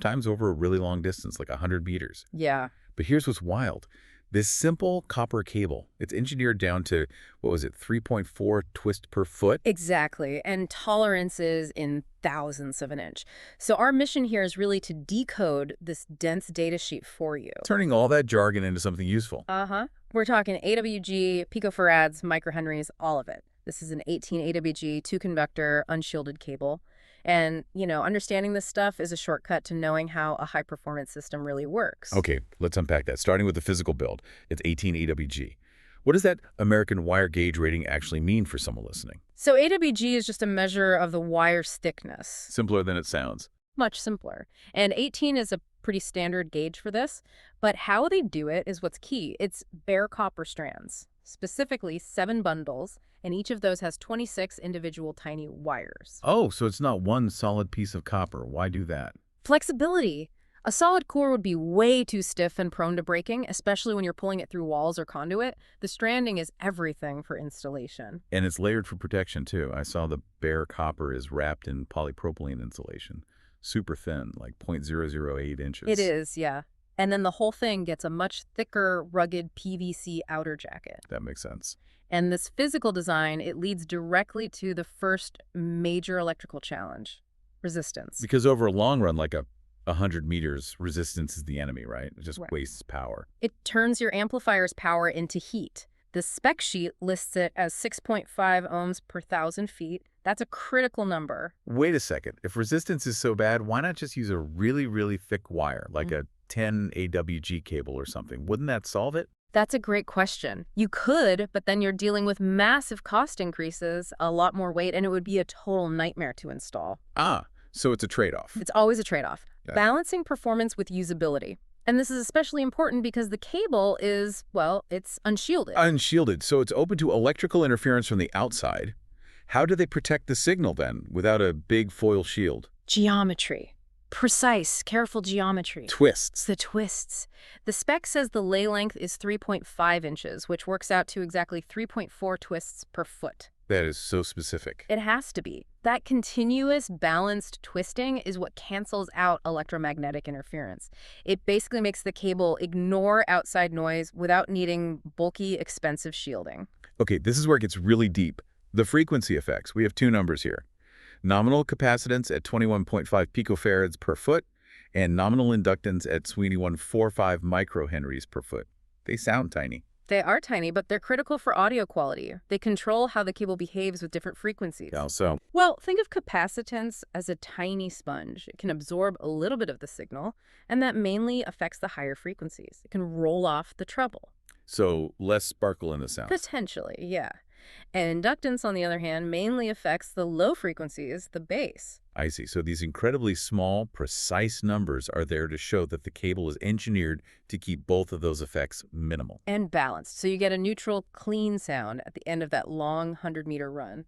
sometimes over a really long distance, like 100 meters. Yeah. But here's what's wild. This simple copper cable, it's engineered down to, what was it, 3.4 twists per foot? Exactly, and tolerances in thousandths of an inch. So our mission here is really to decode this dense data sheet for you. Turning all that jargon into something useful. Uh-huh. We're talking AWG, picofarads, microhenries, all of it. This is an 18 AWG, two-conductor, unshielded cable. And, understanding this stuff is a shortcut to knowing how a high-performance system really works. Okay, let's unpack that. Starting with the physical build, it's 18 AWG. What does that American wire gauge rating actually mean for someone listening? So AWG is just a measure of the wire's thickness. Simpler than it sounds. Much simpler. And 18 is a pretty standard gauge for this, but how they do it is what's key. It's bare copper strands, specifically 7 bundles, and each of those has 26 individual tiny wires. Oh, so it's not one solid piece of copper. Why do that? Flexibility. A solid core would be way too stiff and prone to breaking, especially when you're pulling it through walls or conduit. The stranding is everything for installation. And it's layered for protection, too. I saw the bare copper is wrapped in polypropylene insulation. Super thin, like 0.008 inches. It is, yeah. And then the whole thing gets a much thicker, rugged PVC outer jacket. That makes sense. And this physical design, it leads directly to the first major electrical challenge, resistance. Because over a long run, like 100 meters, resistance is the enemy, right? It just Right. wastes power. It turns your amplifier's power into heat. The spec sheet lists it as 6.5 ohms per 1,000 feet. That's a critical number. Wait a second. If resistance is so bad, why not just use a really, really thick wire, like a 10 AWG cable or something? Wouldn't that solve it? That's a great question. You could, but then you're dealing with massive cost increases, a lot more weight, and it would be a total nightmare to install. Ah, so it's a trade-off. It's always a trade-off. Yeah. Balancing performance with usability. And this is especially important because the cable is, well, it's unshielded. Unshielded, so it's open to electrical interference from the outside. How do they protect the signal, then, without a big foil shield? Geometry. Precise, careful geometry. Twists. The twists. The spec says the lay length is 3.5 inches, which works out to exactly 3.4 twists per foot. That is so specific. It has to be. That continuous, balanced twisting is what cancels out electromagnetic interference. It basically makes the cable ignore outside noise without needing bulky, expensive shielding. Okay, this is where it gets really deep. The frequency effects. We have 2 numbers here. Nominal capacitance at 21.5 picofarads per foot, and nominal inductance at 21.45 microhenries per foot. They sound tiny. They are tiny, but they're critical for audio quality. They control how the cable behaves with different frequencies. How so? Well, think of capacitance as a tiny sponge. It can absorb a little bit of the signal, and that mainly affects the higher frequencies. It can roll off the treble. So less sparkle in the sound. Potentially, yeah. And inductance, on the other hand, mainly affects the low frequencies, the bass. I see. So these incredibly small, precise numbers are there to show that the cable is engineered to keep both of those effects minimal. And balanced, so you get a neutral, clean sound at the end of that long 100-meter run.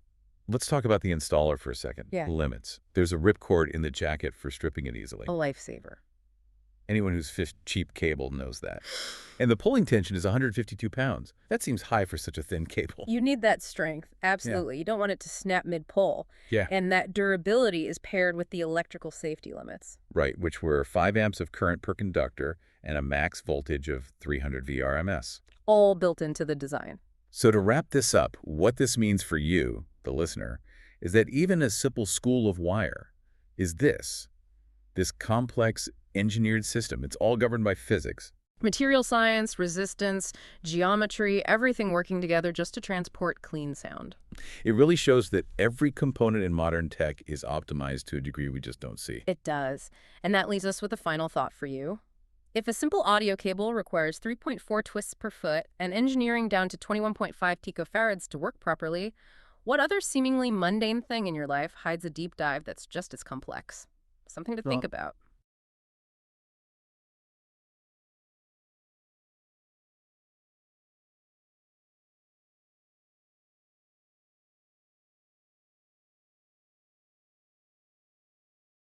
Let's talk about the installer for a second. Yeah. Limits. There's a ripcord in the jacket for stripping it easily. A lifesaver. Anyone who's fished cheap cable knows that. And the pulling tension is 152 pounds. That seems high for such a thin cable. You need that strength, absolutely. You don't want it to snap mid-pull. Yeah. And that durability is paired with the electrical safety limits. Right, which were 5 amps of current per conductor and a max voltage of 300 VRMS. All built into the design. So to wrap this up, what this means for you, the listener, is that even a simple spool of wire is this complex engineered system. It's all governed by physics. Material science, resistance, geometry, everything working together just to transport clean sound. It really shows that every component in modern tech is optimized to a degree we just don't see. It does. And that leaves us with a final thought for you. If a simple audio cable requires 3.4 twists per foot and engineering down to 21.5 picofarads to work properly, what other seemingly mundane thing in your life hides a deep dive that's just as complex? Something to think about.